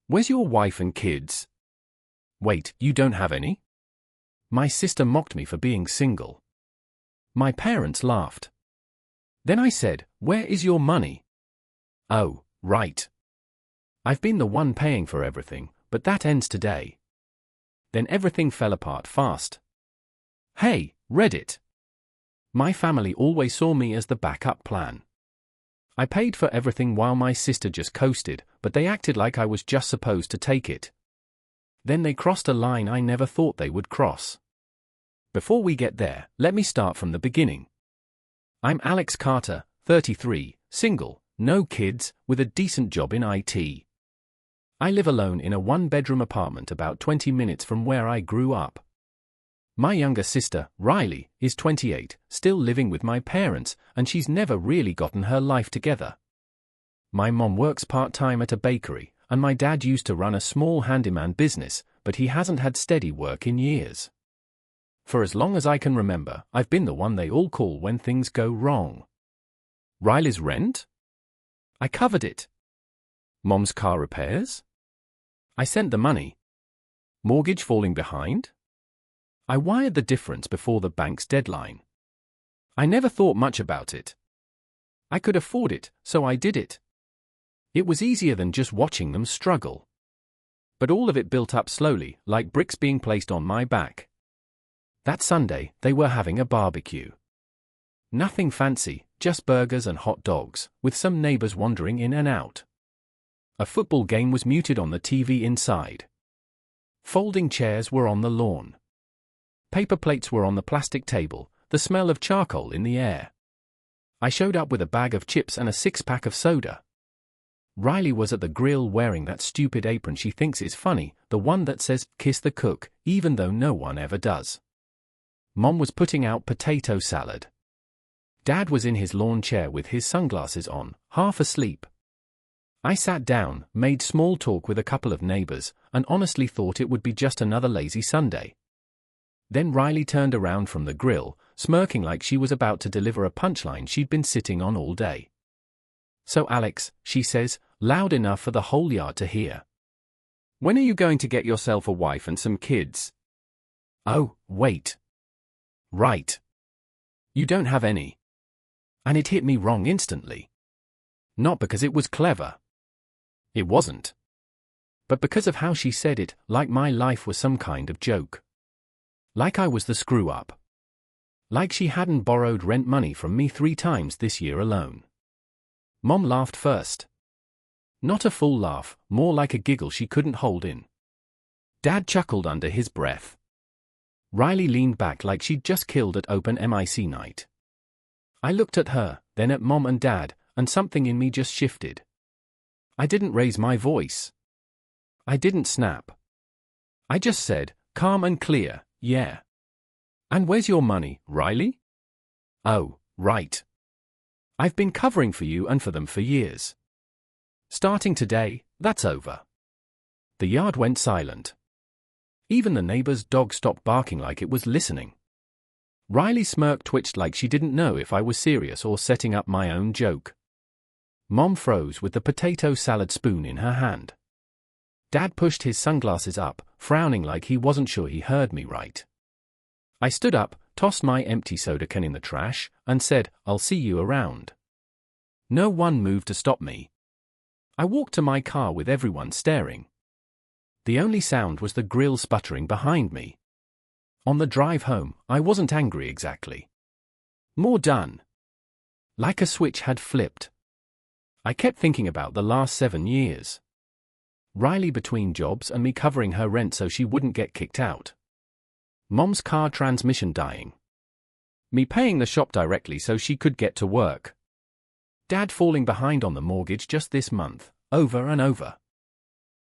Where's your wife and kids? Wait, you don't have any? My sister mocked me for being single. My parents laughed. Then I said, where is your money? Oh, right. I've been the one paying for everything, but that ends today. Then everything fell apart fast. Hey, Reddit. My family always saw me as the backup plan. I paid for everything while my sister just coasted, but they acted like I was just supposed to take it. Then they crossed a line I never thought they would cross. Before we get there, let me start from the beginning. I'm Alex Carter, 33, single, no kids, with a decent job in IT. I live alone in a one-bedroom apartment about 20 minutes from where I grew up. My younger sister, Riley, is 28, still living with my parents, and she's never really gotten her life together. My mom works part-time at a bakery, and my dad used to run a small handyman business, but he hasn't had steady work in years. For as long as I can remember, I've been the one they all call when things go wrong. Riley's rent? I covered it. Mom's car repairs? I sent the money. Mortgage falling behind? I wired the difference before the bank's deadline. I never thought much about it. I could afford it, so I did it. It was easier than just watching them struggle. But all of it built up slowly, like bricks being placed on my back. That Sunday, they were having a barbecue. Nothing fancy, just burgers and hot dogs, with some neighbors wandering in and out. A football game was muted on the TV inside. Folding chairs were on the lawn. Paper plates were on the plastic table, the smell of charcoal in the air. I showed up with a bag of chips and a six-pack of soda. Riley was at the grill wearing that stupid apron she thinks is funny, the one that says, "Kiss the cook," even though no one ever does. Mom was putting out potato salad. Dad was in his lawn chair with his sunglasses on, half asleep. I sat down, made small talk with a couple of neighbors, and honestly thought it would be just another lazy Sunday. Then Riley turned around from the grill, smirking like she was about to deliver a punchline she'd been sitting on all day. "So Alex," she says, loud enough for the whole yard to hear. "When are you going to get yourself a wife and some kids?" "Oh, wait. Right. You don't have any." And it hit me wrong instantly. Not because it was clever. It wasn't. But because of how she said it, like my life was some kind of joke. Like I was the screw-up. Like she hadn't borrowed rent money from me 3 times this year alone. Mom laughed first. Not a full laugh, more like a giggle she couldn't hold in. Dad chuckled under his breath. Riley leaned back like she'd just killed at open mic night. I looked at her, then at Mom and Dad, and something in me just shifted. I didn't raise my voice. I didn't snap. I just said, calm and clear, "Yeah. And where's your money, Riley?" "Oh, right. I've been covering for you and for them for years. Starting today, that's over." The yard went silent. Even the neighbor's dog stopped barking like it was listening. Riley's smirk twitched like she didn't know if I was serious or setting up my own joke. Mom froze with the potato salad spoon in her hand. Dad pushed his sunglasses up, frowning like he wasn't sure he heard me right. I stood up, tossed my empty soda can in the trash, and said, "I'll see you around." No one moved to stop me. I walked to my car with everyone staring. The only sound was the grill sputtering behind me. On the drive home, I wasn't angry exactly. More done. Like a switch had flipped. I kept thinking about the last 7 years. Riley between jobs and me covering her rent so she wouldn't get kicked out. Mom's car transmission dying. Me paying the shop directly so she could get to work. Dad falling behind on the mortgage just this month, over and over.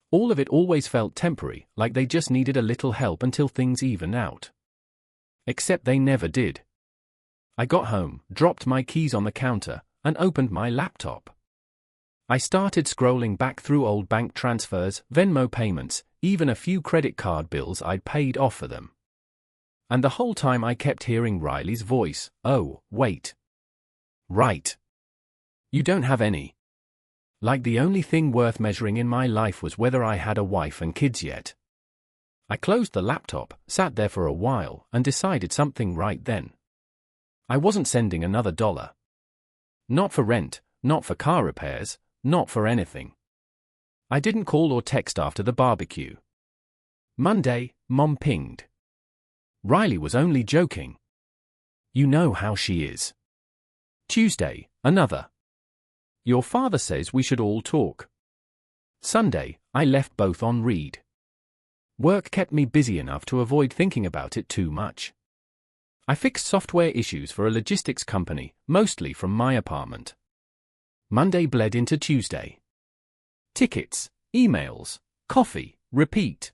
All of it always felt temporary, like they just needed a little help until things even out. Except they never did. I got home, dropped my keys on the counter, and opened my laptop. I started scrolling back through old bank transfers, Venmo payments, even a few credit card bills I'd paid off for them. And the whole time I kept hearing Riley's voice, "Oh, wait. Right. You don't have any." Like the only thing worth measuring in my life was whether I had a wife and kids yet. I closed the laptop, sat there for a while, and decided something right then. I wasn't sending another $1. Not for rent, not for car repairs, not for anything. I didn't call or text after the barbecue. Monday, Mom pinged. Riley was only joking. You know how she is. Tuesday, another. Your father says we should all talk. Sunday, I left both on read. Work kept me busy enough to avoid thinking about it too much. I fixed software issues for a logistics company, mostly from my apartment. Monday bled into Tuesday. Tickets, emails, coffee, repeat.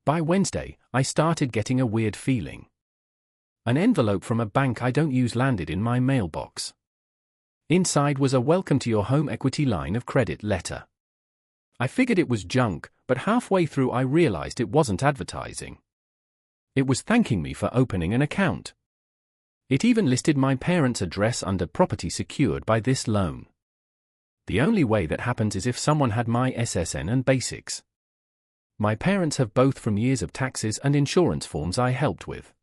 By Wednesday, I started getting a weird feeling. An envelope from a bank I don't use landed in my mailbox. Inside was a welcome to your home equity line of credit letter. I figured it was junk, but halfway through I realized it wasn't advertising. It was thanking me for opening an account. It even listed my parents' address under property secured by this loan. The only way that happens is if someone had my SSN and basics. My parents have both from years of taxes and insurance forms I helped with.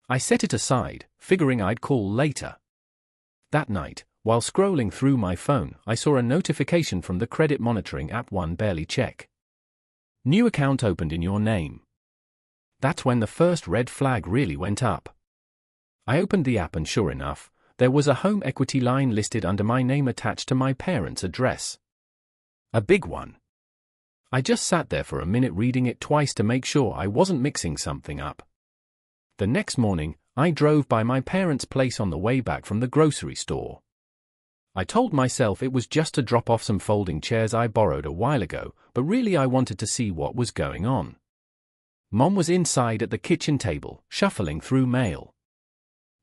I set it aside, figuring I'd call later. That night, while scrolling through my phone, I saw a notification from the credit monitoring app one barely check. New account opened in your name. That's when the first red flag really went up. I opened the app and sure enough, there was a home equity line listed under my name attached to my parents' address. A big one. I just sat there for a minute reading it twice to make sure I wasn't mixing something up. The next morning, I drove by my parents' place on the way back from the grocery store. I told myself it was just to drop off some folding chairs I borrowed a while ago, but really I wanted to see what was going on. Mom was inside at the kitchen table, shuffling through mail.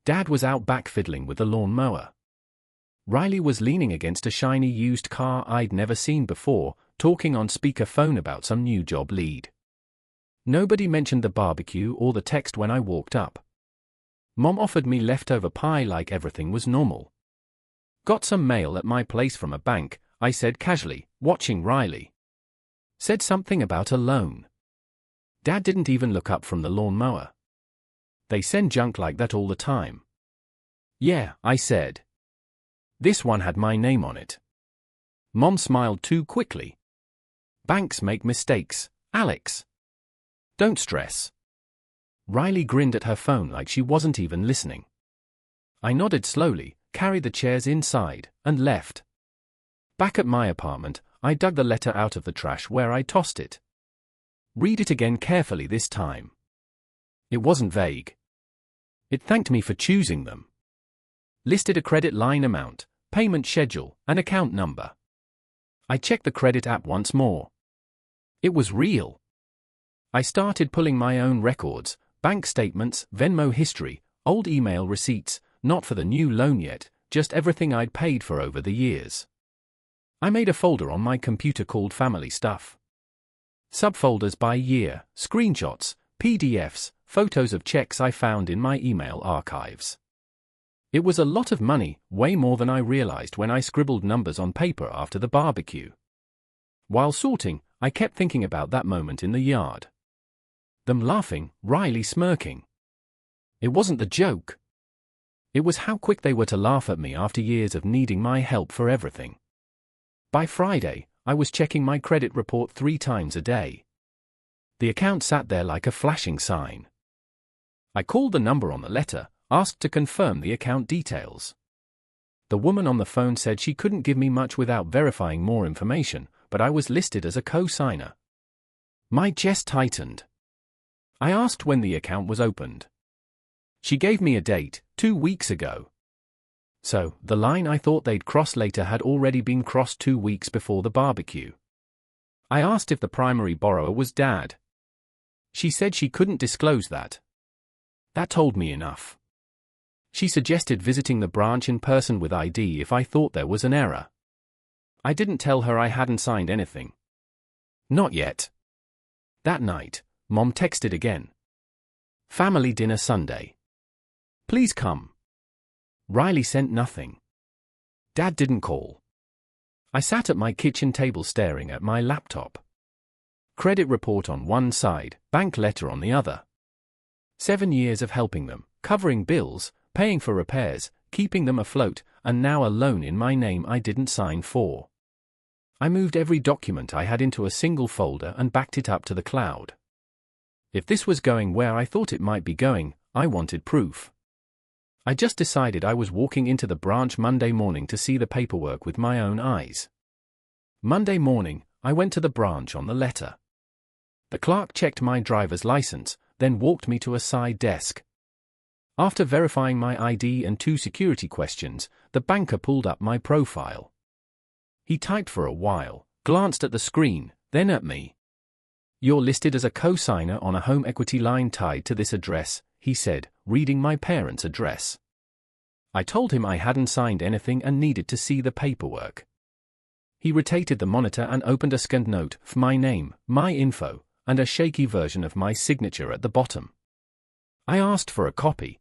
Dad was out back fiddling with the lawnmower. Riley was leaning against a shiny used car I'd never seen before, talking on speakerphone about some new job lead. Nobody mentioned the barbecue or the text when I walked up. Mom offered me leftover pie like everything was normal. Got some mail at my place from a bank, I said casually, watching Riley. Said something about a loan. Dad didn't even look up from the lawnmower. They send junk like that all the time. Yeah, I said. This one had my name on it. Mom smiled too quickly. Banks make mistakes, Alex. Don't stress. Riley grinned at her phone like she wasn't even listening. I nodded slowly, carried the chairs inside, and left. Back at my apartment, I dug the letter out of the trash where I tossed it. Read it again carefully this time. It wasn't vague. It thanked me for choosing them. Listed a credit line amount, payment schedule, and account number. I checked the credit app once more. It was real. I started pulling my own records, bank statements, Venmo history, old email receipts, not for the new loan yet, just everything I'd paid for over the years. I made a folder on my computer called Family Stuff. Subfolders by year, screenshots, PDFs, photos of checks I found in my email archives. It was a lot of money, way more than I realized when I scribbled numbers on paper after the barbecue. While sorting, I kept thinking about that moment in the yard. Them laughing, Riley smirking. It wasn't the joke. It was how quick they were to laugh at me after years of needing my help for everything. By Friday, I was checking my credit report 3 times a day. The account sat there like a flashing sign. I called the number on the letter, asked to confirm the account details. The woman on the phone said she couldn't give me much without verifying more information, but I was listed as a co-signer. My chest tightened. I asked when the account was opened. She gave me a date, 2 weeks ago. So, the line I thought they'd cross later had already been crossed 2 weeks before the barbecue. I asked if the primary borrower was Dad. She said she couldn't disclose that. That told me enough. She suggested visiting the branch in person with ID if I thought there was an error. I didn't tell her I hadn't signed anything. Not yet. That night, Mom texted again. Family dinner Sunday. Please come. Riley sent nothing. Dad didn't call. I sat at my kitchen table staring at my laptop. Credit report on one side, bank letter on the other. 7 years of helping them, covering bills, paying for repairs, keeping them afloat, and now a loan in my name I didn't sign for. I moved every document I had into a single folder and backed it up to the cloud. If this was going where I thought it might be going, I wanted proof. I just decided I was walking into the branch Monday morning to see the paperwork with my own eyes. Monday morning, I went to the branch on the letter. The clerk checked my driver's license, then walked me to a side desk. After verifying my ID and 2 security questions, the banker pulled up my profile. He typed for a while, glanced at the screen, then at me. "You're listed as a co-signer on a home equity line tied to this address," he said, reading my parents' address. I told him I hadn't signed anything and needed to see the paperwork. He rotated the monitor and opened a scanned note for my name, my info, and a shaky version of my signature at the bottom. I asked for a copy.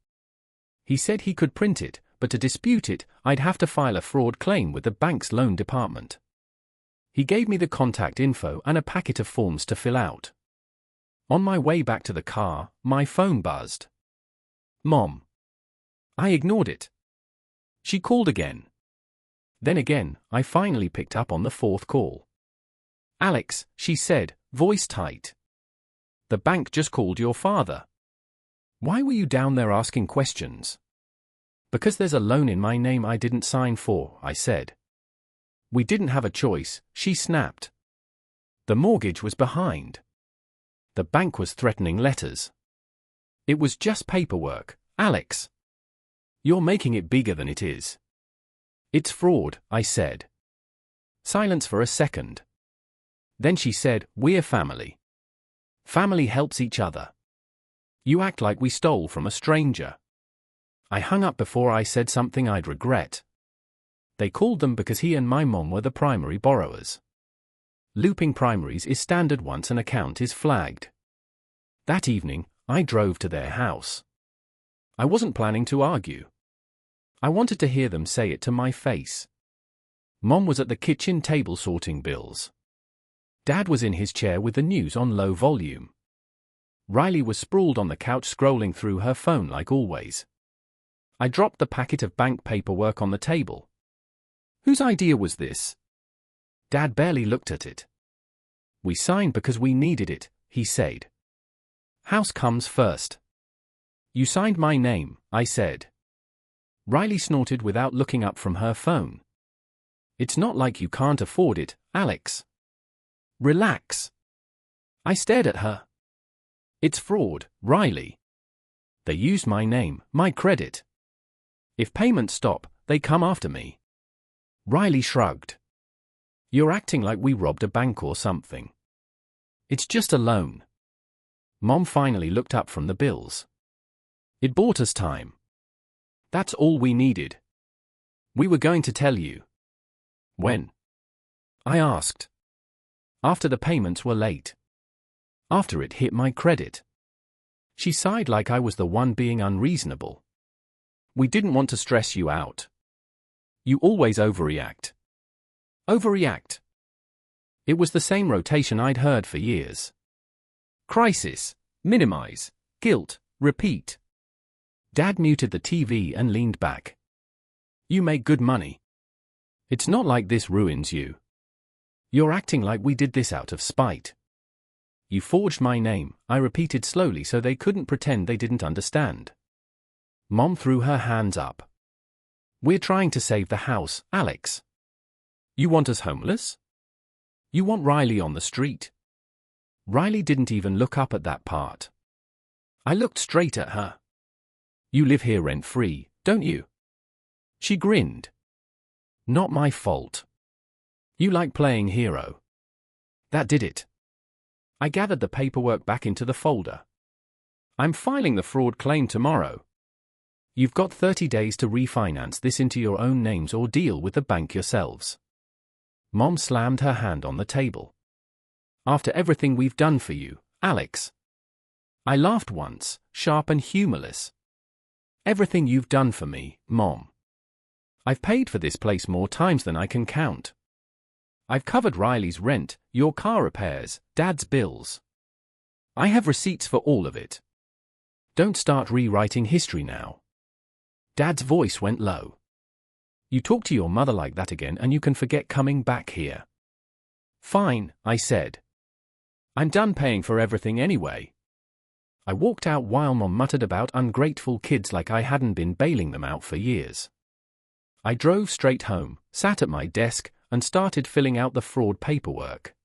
He said he could print it, but to dispute it, I'd have to file a fraud claim with the bank's loan department. He gave me the contact info and a packet of forms to fill out. On my way back to the car, my phone buzzed. Mom. I ignored it. She called again. Then again, I finally picked up on the 4th call. "Alex," she said, voice tight. "The bank just called your father." "Why were you down there asking questions?" "Because there's a loan in my name I didn't sign for," I said. "We didn't have a choice," she snapped. The mortgage was behind. The bank was threatening letters. "It was just paperwork, Alex. You're making it bigger than it is." "It's fraud," I said. Silence for a second. Then she said, "We're family. Family helps each other. You act like we stole from a stranger." I hung up before I said something I'd regret. They called them because he and my mom were the primary borrowers. Looping primaries is standard once an account is flagged. That evening, I drove to their house. I wasn't planning to argue. I wanted to hear them say it to my face. Mom was at the kitchen table sorting bills. Dad was in his chair with the news on low volume. Riley was sprawled on the couch scrolling through her phone like always. I dropped the packet of bank paperwork on the table. "Whose idea was this?" Dad barely looked at it. "We signed because we needed it," he said. "House comes first." "You signed my name," I said. Riley snorted without looking up from her phone. "It's not like you can't afford it, Alex. Relax." I stared at her. "It's fraud, Riley. They used my name, my credit. If payments stop, they come after me." Riley shrugged. "You're acting like we robbed a bank or something. It's just a loan." Mom finally looked up from the bills. "It bought us time. That's all we needed. We were going to tell you." "When?" I asked. "After the payments were late. After it hit my credit." She sighed like I was the one being unreasonable. "We didn't want to stress you out. You always overreact." Overreact? It was the same rotation I'd heard for years. Crisis, minimize, guilt, repeat. Dad muted the TV and leaned back. "You make good money. It's not like this ruins you. You're acting like we did this out of spite. You forged my name," I repeated slowly so they couldn't pretend they didn't understand. Mom threw her hands up. "We're trying to save the house, Alex. You want us homeless? You want Riley on the street?" Riley didn't even look up at that part. I looked straight at her. "You live here rent-free, don't you?" She grinned. "Not my fault. You like playing hero." That did it. I gathered the paperwork back into the folder. "I'm filing the fraud claim tomorrow. You've got 30 days to refinance this into your own names or deal with the bank yourselves." Mom slammed her hand on the table. "After everything we've done for you, Alex." I laughed once, sharp and humorless. "Everything you've done for me, Mom. I've paid for this place more times than I can count. I've covered Riley's rent, your car repairs, Dad's bills. I have receipts for all of it. Don't start rewriting history now. Dad's voice went low. You talk to your mother like that again and you can forget coming back here. Fine, I said. I'm done paying for everything anyway. I walked out while Mom muttered about ungrateful kids like I hadn't been bailing them out for years. I drove straight home, sat at my desk, and started filling out the fraud paperwork.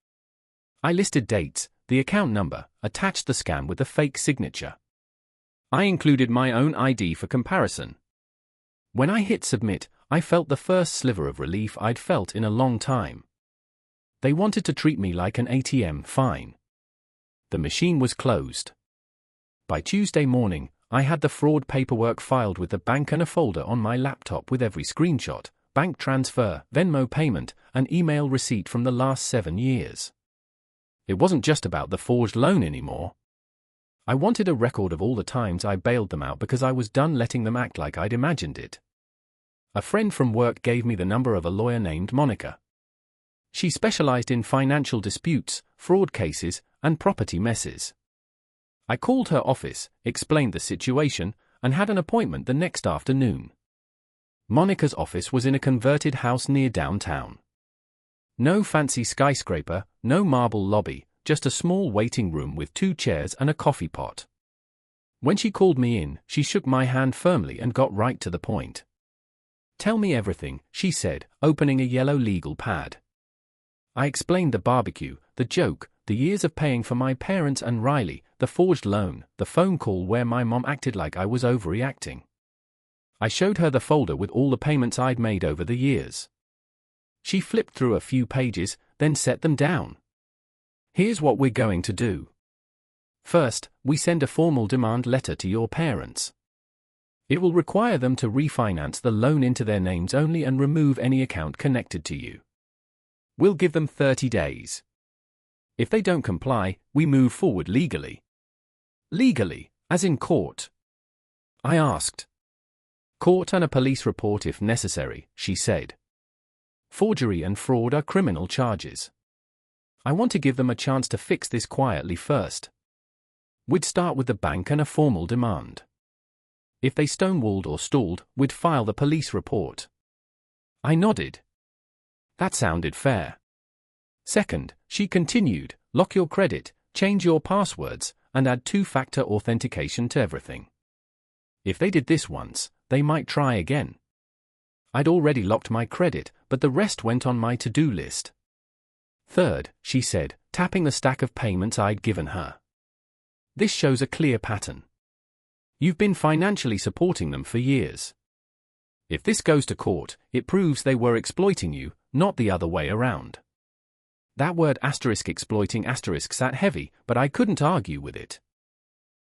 I listed dates, the account number, attached the scan with the fake signature. I included my own ID for comparison. When I hit submit, I felt the first sliver of relief I'd felt in a long time. They wanted to treat me like an ATM, fine. The machine was closed. By Tuesday morning, I had the fraud paperwork filed with the bank and a folder on my laptop with every screenshot, bank transfer, Venmo payment, and email receipt from the last 7 years. It wasn't just about the forged loan anymore. I wanted a record of all the times I bailed them out because I was done letting them act like I'd imagined it. A friend from work gave me the number of a lawyer named Monica. She specialized in financial disputes, fraud cases, and property messes. I called her office, explained the situation, and had an appointment the next afternoon. Monica's office was in a converted house near downtown. No fancy skyscraper, no marble lobby, just a small waiting room with 2 chairs and a coffee pot. When she called me in, she shook my hand firmly and got right to the point. Tell me everything, she said, opening a yellow legal pad. I explained the barbecue, the joke, the years of paying for my parents and Riley, the forged loan, the phone call where my mom acted like I was overreacting. I showed her the folder with all the payments I'd made over the years. She flipped through a few pages, then set them down. Here's what we're going to do. First, we send a formal demand letter to your parents. It will require them to refinance the loan into their names only and remove any account connected to you. We'll give them 30 days. If they don't comply, we move forward legally. Legally, as in court? I asked. Court and a police report if necessary, she said. Forgery and fraud are criminal charges. I want to give them a chance to fix this quietly first. We'd start with the bank and a formal demand. If they stonewalled or stalled, we'd file the police report. I nodded. That sounded fair. Second, she continued, lock your credit, change your passwords, and add 2-factor authentication to everything. If they did this once, they might try again. I'd already locked my credit, but the rest went on my to-do list. Third, she said, tapping the stack of payments I'd given her. This shows a clear pattern. You've been financially supporting them for years. If this goes to court, it proves they were exploiting you, not the other way around. That word exploiting sat heavy, but I couldn't argue with it.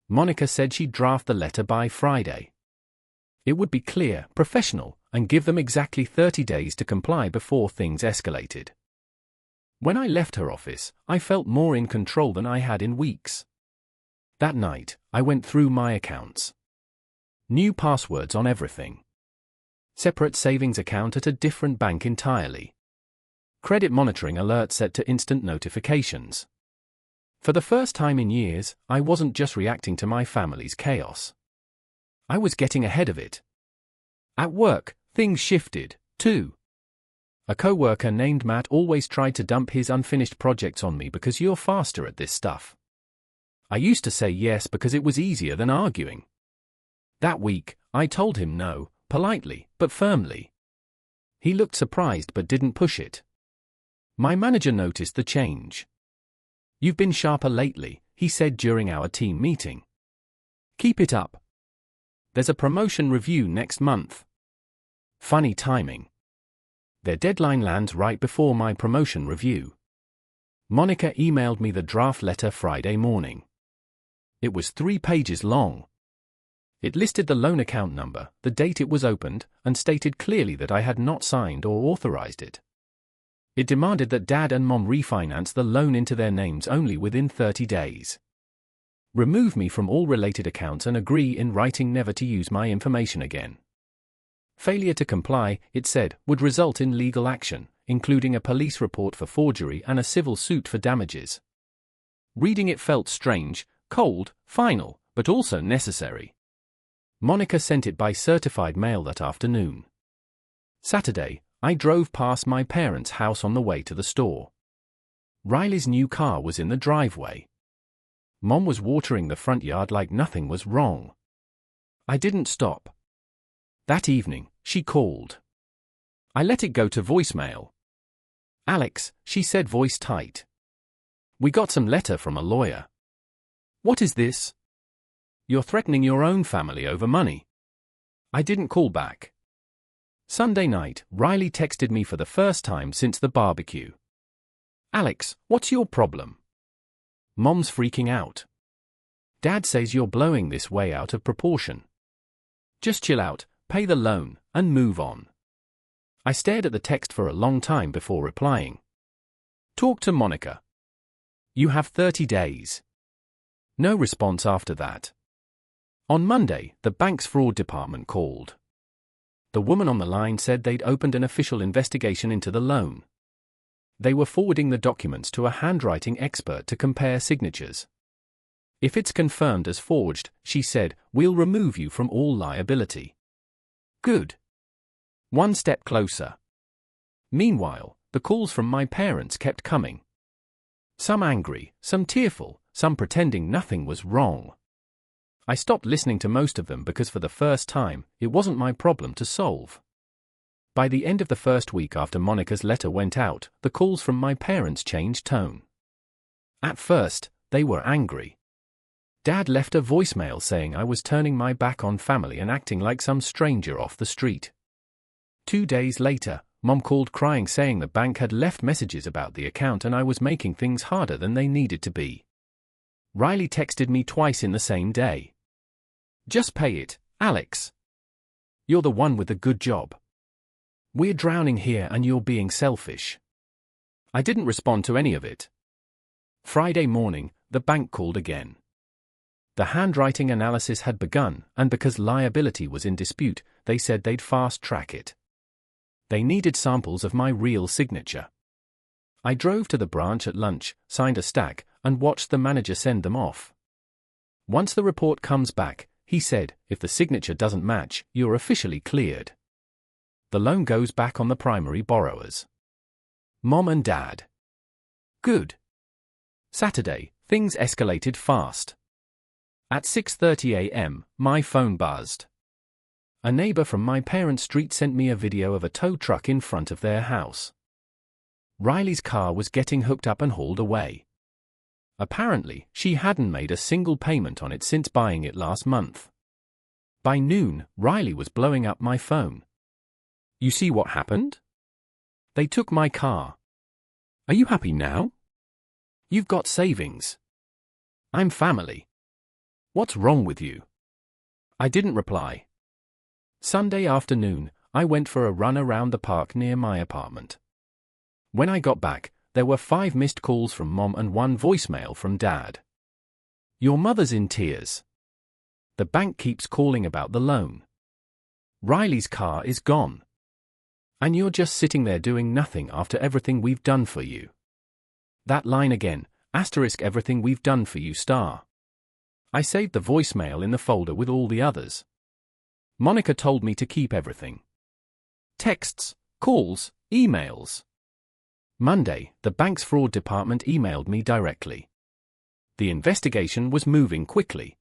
Monica said she'd draft the letter by Friday. It would be clear, professional, and give them exactly 30 days to comply before things escalated. When I left her office, I felt more in control than I had in weeks. That night, I went through my accounts. New passwords on everything. Separate savings account at a different bank entirely. Credit monitoring alert set to instant notifications. For the first time in years, I wasn't just reacting to my family's chaos. I was getting ahead of it. At work, things shifted, too. A co-worker named Matt always tried to dump his unfinished projects on me because you're faster at this stuff. I used to say yes because it was easier than arguing. That week, I told him no, politely, but firmly. He looked surprised but didn't push it. My manager noticed the change. You've been sharper lately, he said during our team meeting. Keep it up. There's a promotion review next month. Funny timing. Their deadline lands right before my promotion review. Monica emailed me the draft letter Friday morning. It was 3 pages long. It listed the loan account number, the date it was opened, and stated clearly that I had not signed or authorized it. It demanded that Dad and Mom refinance the loan into their names only within 30 days. Remove me from all related accounts and agree in writing never to use my information again. Failure to comply, it said, would result in legal action, including a police report for forgery and a civil suit for damages. Reading it felt strange, cold, final, but also necessary. Monica sent it by certified mail that afternoon. Saturday, I drove past my parents' house on the way to the store. Riley's new car was in the driveway. Mom was watering the front yard like nothing was wrong. I didn't stop. That evening, she called. I let it go to voicemail. "Alex," she said, voice tight. "We got some letter from a lawyer." "What is this?" "You're threatening your own family over money." I didn't call back. Sunday night, Riley texted me for the first time since the barbecue. "Alex, what's your problem?" "Mom's freaking out. Dad says you're blowing this way out of proportion. Just chill out, pay the loan, and move on." I stared at the text for a long time before replying. "Talk to Monica. You have 30 days. No response after that. On Monday, the bank's fraud department called. The woman on the line said they'd opened an official investigation into the loan. They were forwarding the documents to a handwriting expert to compare signatures. "If it's confirmed as forged," she said, "we'll remove you from all liability." Good. One step closer. Meanwhile, the calls from my parents kept coming. Some angry, some tearful, some pretending nothing was wrong. I stopped listening to most of them because for the first time, it wasn't my problem to solve. By the end of the first week after Monica's letter went out, the calls from my parents changed tone. At first, they were angry. Dad left a voicemail saying I was turning my back on family and acting like some stranger off the street. 2 days later, Mom called crying saying the bank had left messages about the account and I was making things harder than they needed to be. Riley texted me twice in the same day. "Just pay it, Alex. You're the one with the good job. We're drowning here and you're being selfish." I didn't respond to any of it. Friday morning, the bank called again. The handwriting analysis had begun, and because liability was in dispute, they said they'd fast-track it. They needed samples of my real signature. I drove to the branch at lunch, signed a stack, and watched the manager send them off. "Once the report comes back," he said, "if the signature doesn't match, you're officially cleared. The loan goes back on the primary borrowers. Mom and Dad." Good. Saturday, things escalated fast. At 6:30 a.m., my phone buzzed. A neighbor from my parents' street sent me a video of a tow truck in front of their house. Riley's car was getting hooked up and hauled away. Apparently, she hadn't made a single payment on it since buying it last month. By noon, Riley was blowing up my phone. "You see what happened? They took my car. Are you happy now? You've got savings. I'm family. What's wrong with you?" I didn't reply. Sunday afternoon, I went for a run around the park near my apartment. When I got back, there were 5 missed calls from Mom and 1 voicemail from Dad. "Your mother's in tears. The bank keeps calling about the loan. Riley's car is gone. And you're just sitting there doing nothing after everything we've done for you." That line again, asterisk everything we've done for you star. I saved the voicemail in the folder with all the others. Monica told me to keep everything. Texts, calls, emails. Monday, the bank's fraud department emailed me directly. The investigation was moving quickly.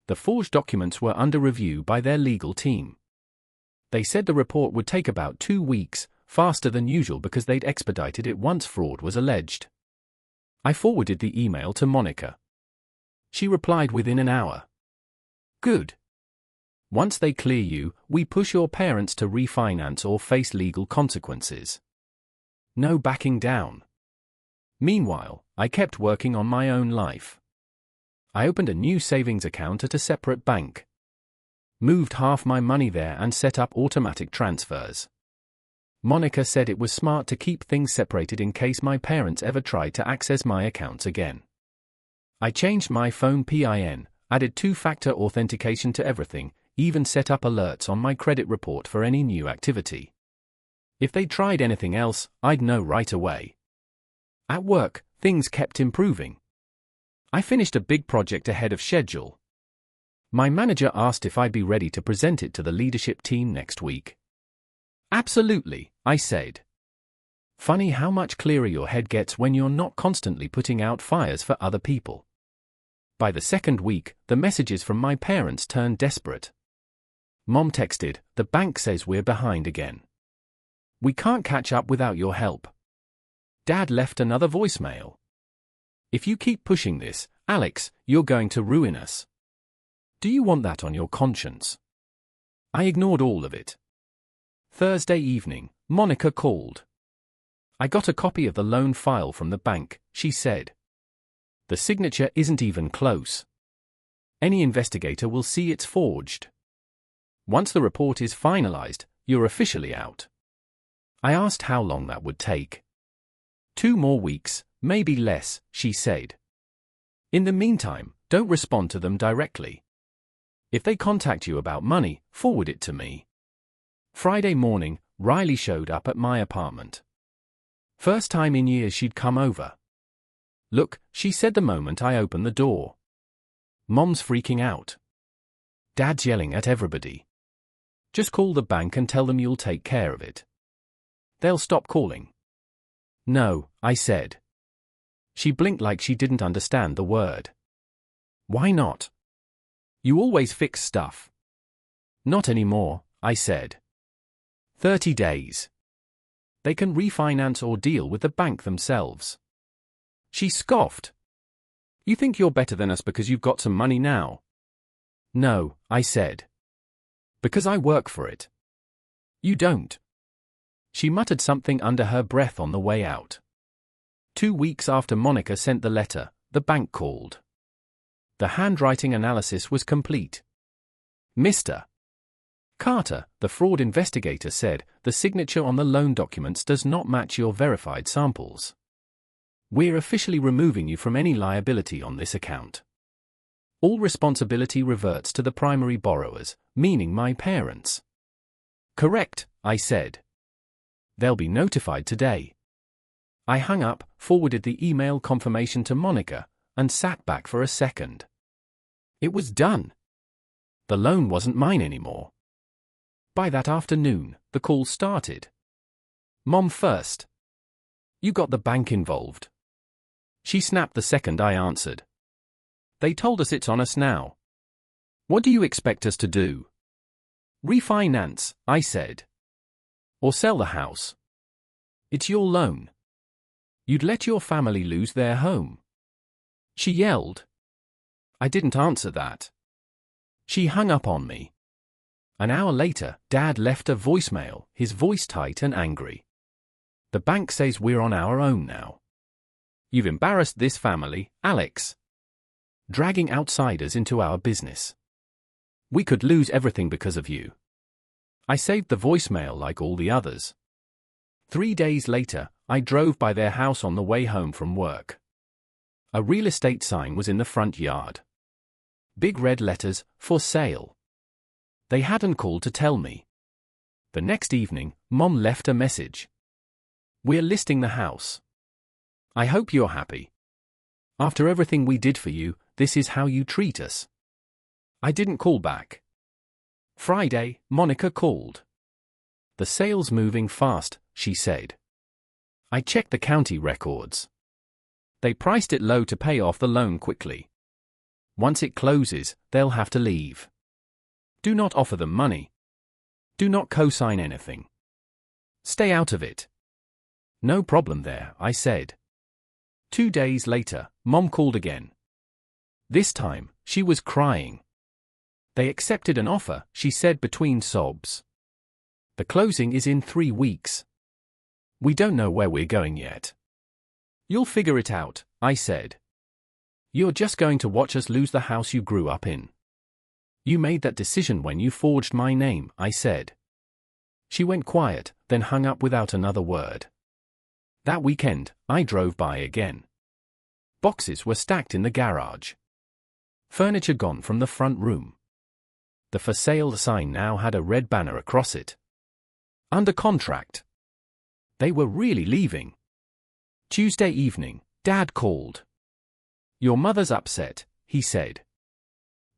The forged documents were under review by their legal team. They said the report would take about 2 weeks, faster than usual because they'd expedited it once fraud was alleged. I forwarded the email to Monica. She replied within an hour. "Good. Once they clear you, we push your parents to refinance or face legal consequences. No backing down." Meanwhile, I kept working on my own life. I opened a new savings account at a separate bank. Moved half my money there and set up automatic transfers. Monica said it was smart to keep things separated in case my parents ever tried to access my accounts again. I changed my phone PIN, added 2-factor authentication to everything, even set up alerts on my credit report for any new activity. If they tried anything else, I'd know right away. At work, things kept improving. I finished a big project ahead of schedule. My manager asked if I'd be ready to present it to the leadership team next week. Absolutely, I said. Funny how much clearer your head gets when you're not constantly putting out fires for other people. By the second week, the messages from my parents turned desperate. Mom texted, "The bank says we're behind again. We can't catch up without your help." Dad left another voicemail. "If you keep pushing this, Alex, you're going to ruin us. Do you want that on your conscience?" I ignored all of it. Thursday evening, Monica called. "I got a copy of the loan file from the bank," she said. "The signature isn't even close. Any investigator will see it's forged. Once the report is finalized, you're officially out." I asked how long that would take. 2 more weeks, maybe less, she said. "In the meantime, don't respond to them directly. If they contact you about money, forward it to me." Friday morning, Riley showed up at my apartment. First time in years she'd come over. "Look," she said the moment I opened the door. "Mom's freaking out. Dad's yelling at everybody. Just call the bank and tell them you'll take care of it. They'll stop calling." "No," I said. She blinked like she didn't understand the word. "Why not? You always fix stuff." "Not anymore," I said. 30 days. They can refinance or deal with the bank themselves." She scoffed. "You think you're better than us because you've got some money now?" "No," I said. "Because I work for it." "You don't." She muttered something under her breath on the way out. 2 weeks after Monica sent the letter, the bank called. The handwriting analysis was complete. "Mr. Carter," the fraud investigator said, "the signature on the loan documents does not match your verified samples. We're officially removing you from any liability on this account. All responsibility reverts to the primary borrowers, meaning my parents." "Correct," I said. "They'll be notified today." I hung up, forwarded the email confirmation to Monica, and sat back for a second. It was done. The loan wasn't mine anymore. By that afternoon, the call started. "Mom first. You got the bank involved." She snapped the second I answered. "They told us it's on us now. What do you expect us to do?" "Refinance," I said. "Or sell the house. It's your loan. You'd let your family lose their home." She yelled. I didn't answer that. She hung up on me. An hour later, Dad left a voicemail, his voice tight and angry. "The bank says we're on our own now. You've embarrassed this family, Alex. Dragging outsiders into our business. We could lose everything because of you." I saved the voicemail like all the others. 3 days later, I drove by their house on the way home from work. A real estate sign was in the front yard. Big red letters, "For sale." They hadn't called to tell me. The next evening, Mom left a message. "We're listing the house. I hope you're happy. After everything we did for you, this is how you treat us." I didn't call back. Friday, Monica called. "The sale's moving fast," she said. I checked the county records. They priced it low to pay off the loan quickly. Once it closes, they'll have to leave. Do not offer them money. Do not co-sign anything. Stay out of it. "No problem there," I said. 2 days later, Mom called again. This time, she was crying. "They accepted an offer," she said between sobs. "The closing is in 3 weeks. We don't know where we're going yet." "You'll figure it out," I said. "You're just going to watch us lose the house you grew up in. You made that decision when you forged my name," I said. She went quiet, then hung up without another word. That weekend, I drove by again. Boxes were stacked in the garage. Furniture gone from the front room. The for sale sign now had a red banner across it. "Under contract." They were really leaving. Tuesday evening, Dad called. "Your mother's upset," he said.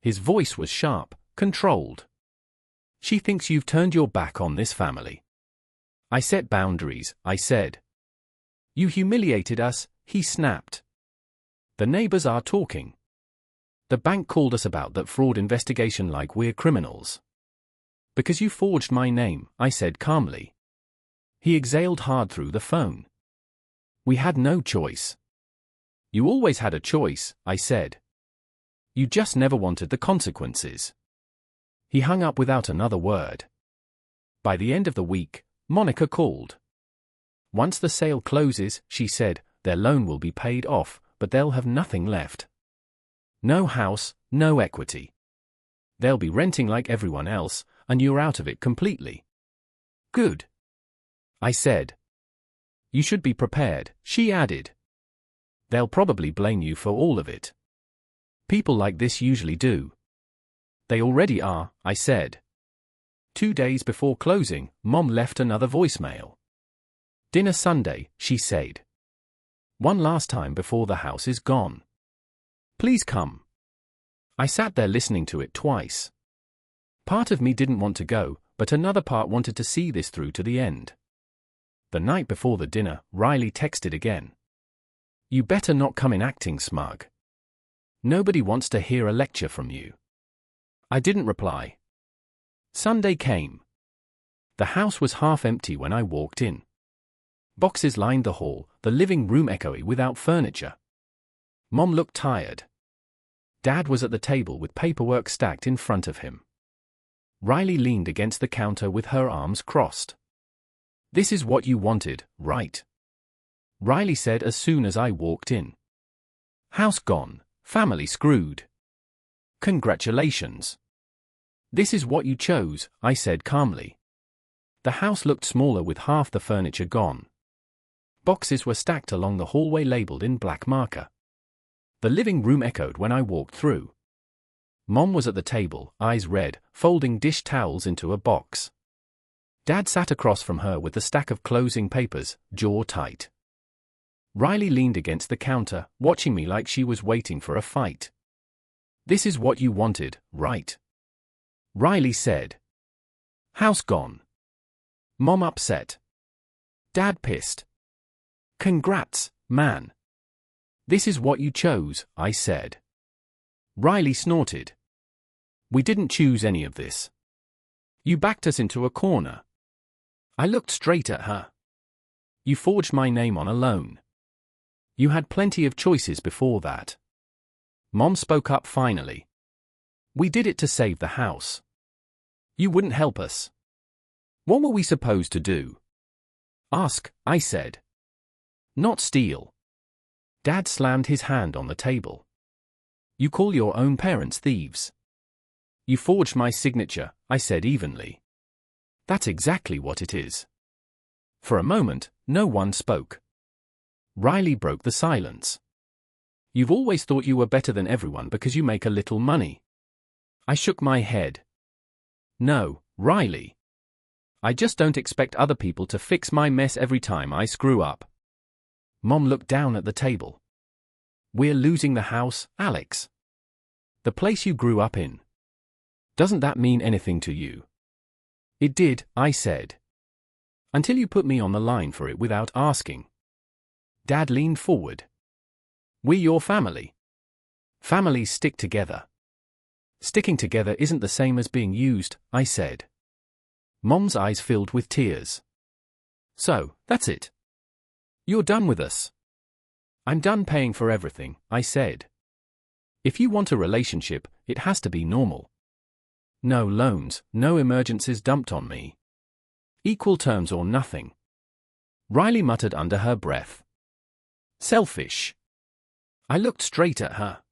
His voice was sharp, controlled. "She thinks you've turned your back on this family." "I set boundaries," I said. "You humiliated us," he snapped. "The neighbors are talking. The bank called us about that fraud investigation like we're criminals." "Because you forged my name," I said calmly. He exhaled hard through the phone. "We had no choice." "You always had a choice," I said. "You just never wanted the consequences." He hung up without another word. By the end of the week, Monica called. "Once the sale closes," she said, "their loan will be paid off, but they'll have nothing left. No house, no equity. They'll be renting like everyone else, and you're out of it completely." "Good," I said. "You should be prepared," she added. "They'll probably blame you for all of it. People like this usually do." "They already are," I said. 2 days before closing, Mom left another voicemail. "Dinner Sunday," she said. "One last time before the house is gone. Please come." I sat there listening to it twice. Part of me didn't want to go, but another part wanted to see this through to the end. The night before the dinner, Riley texted again. "You better not come in acting smug. Nobody wants to hear a lecture from you." I didn't reply. Sunday came. The house was half empty when I walked in. Boxes lined the hall, the living room echoey without furniture. Mom looked tired. Dad was at the table with paperwork stacked in front of him. Riley leaned against the counter with her arms crossed. "This is what you wanted, right?" Riley said as soon as I walked in. "House gone, family screwed. Congratulations." "This is what you chose," I said calmly. The house looked smaller with half the furniture gone. Boxes were stacked along the hallway labeled in black marker. The living room echoed when I walked through. Mom was at the table, eyes red, folding dish towels into a box. Dad sat across from her with the stack of closing papers, jaw tight. Riley leaned against the counter, watching me like she was waiting for a fight. "This is what you wanted, right?" Riley said. "House gone." Mom upset. Dad pissed. "Congrats, man. This is what you chose," I said. Riley snorted. "We didn't choose any of this. You backed us into a corner." I looked straight at her. "You forged my name on a loan. You had plenty of choices before that." Mom spoke up finally. "We did it to save the house. You wouldn't help us. What were we supposed to do?" "Ask," I said. "Not steal." Dad slammed his hand on the table. "You call your own parents thieves." "You forged my signature," I said evenly. "That's exactly what it is." For a moment, no one spoke. Riley broke the silence. "You've always thought you were better than everyone because you make a little money." I shook my head. "No, Riley. I just don't expect other people to fix my mess every time I screw up." Mom looked down at the table. "We're losing the house, Alex. The place you grew up in. Doesn't that mean anything to you?" "It did," I said. "Until you put me on the line for it without asking." Dad leaned forward. "We're your family. Families stick together." "Sticking together isn't the same as being used," I said. Mom's eyes filled with tears. "So, that's it. You're done with us." "I'm done paying for everything," I said. "If you want a relationship, it has to be normal. No loans, no emergencies dumped on me. Equal terms or nothing." Riley muttered under her breath. "Selfish." I looked straight at her.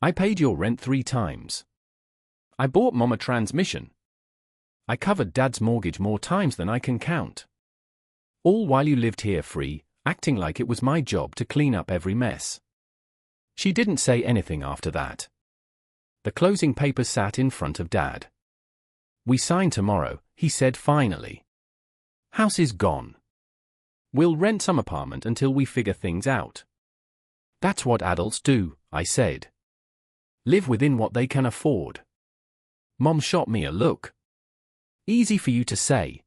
"I paid your rent 3 times. I bought Mom a transmission. I covered Dad's mortgage more times than I can count. All while you lived here free, acting like it was my job to clean up every mess." She didn't say anything after that. The closing papers sat in front of Dad. "We sign tomorrow," he said finally. "House is gone. We'll rent some apartment until we figure things out. That's what adults do, I said. Live within what they can afford. Mom shot me a look. Easy for you to say.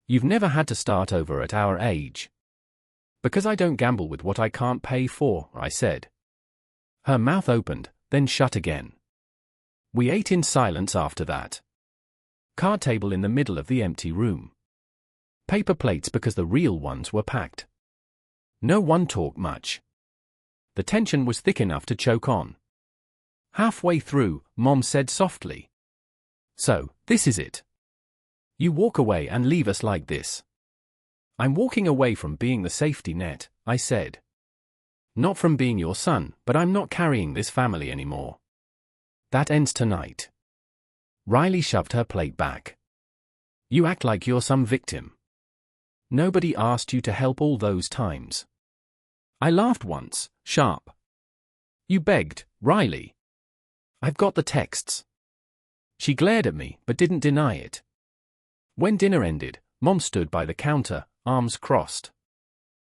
You've never had to start over at our age. Because I don't gamble with what I can't pay for, I said. Her mouth opened, then shut again. We ate in silence after that. Card table in the middle of the empty room. Paper plates because the real ones were packed. No one talked much. The tension was thick enough to choke on. Halfway through, Mom said softly, "So, this is it. You walk away and leave us like this." "I'm walking away from being the safety net," I said. "Not from being your son, but I'm not carrying this family anymore. That ends tonight." Riley shoved her plate back. "You act like you're some victim. Nobody asked you to help all those times." I laughed once, sharp. "You begged, Riley. I've got the texts." She glared at me, but didn't deny it. When dinner ended, Mom stood by the counter, arms crossed.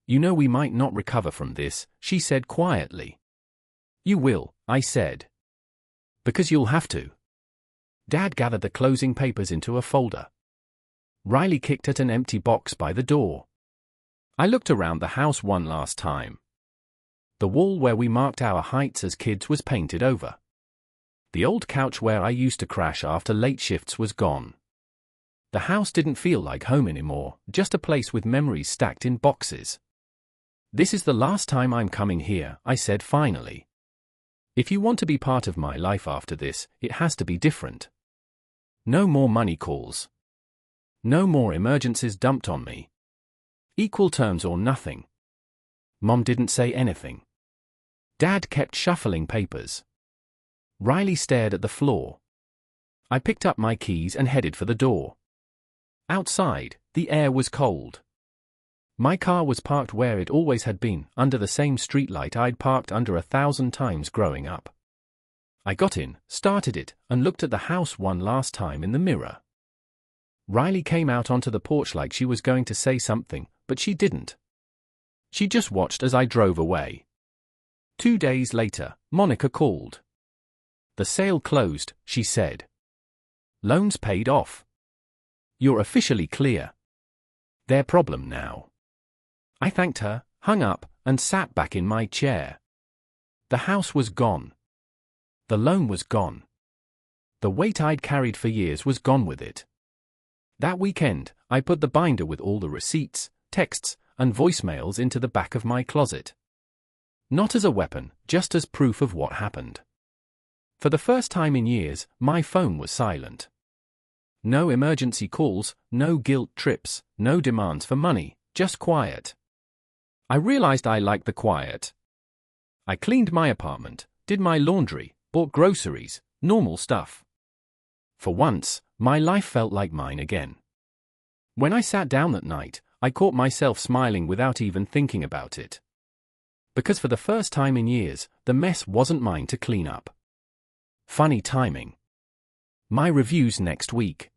"You know we might not recover from this," she said quietly. "You will," I said. "Because you'll have to." Dad gathered the closing papers into a folder. Riley kicked at an empty box by the door. I looked around the house one last time. The wall where we marked our heights as kids was painted over. The old couch where I used to crash after late shifts was gone. The house didn't feel like home anymore, just a place with memories stacked in boxes. "This is the last time I'm coming here," I said finally. "If you want to be part of my life after this, it has to be different. No more money calls. No more emergencies dumped on me. Equal terms or nothing." Mom didn't say anything. Dad kept shuffling papers. Riley stared at the floor. I picked up my keys and headed for the door. Outside, the air was cold. My car was parked where it always had been, under the same streetlight I'd parked under 1,000 times growing up. I got in, started it, and looked at the house one last time in the mirror. Riley came out onto the porch like she was going to say something, but she didn't. She just watched as I drove away. 2 days later, Monica called. "The sale closed," she said. "Loans paid off. You're officially clear. Their problem now." I thanked her, hung up, and sat back in my chair. The house was gone. The loan was gone. The weight I'd carried for years was gone with it. That weekend, I put the binder with all the receipts, texts, and voicemails into the back of my closet. Not as a weapon, just as proof of what happened. For the first time in years, my phone was silent. No emergency calls, no guilt trips, no demands for money, just quiet. I realized I liked the quiet. I cleaned my apartment, did my laundry, bought groceries, normal stuff. For once, my life felt like mine again. When I sat down that night, I caught myself smiling without even thinking about it. Because for the first time in years, the mess wasn't mine to clean up. Funny timing. My reviews next week.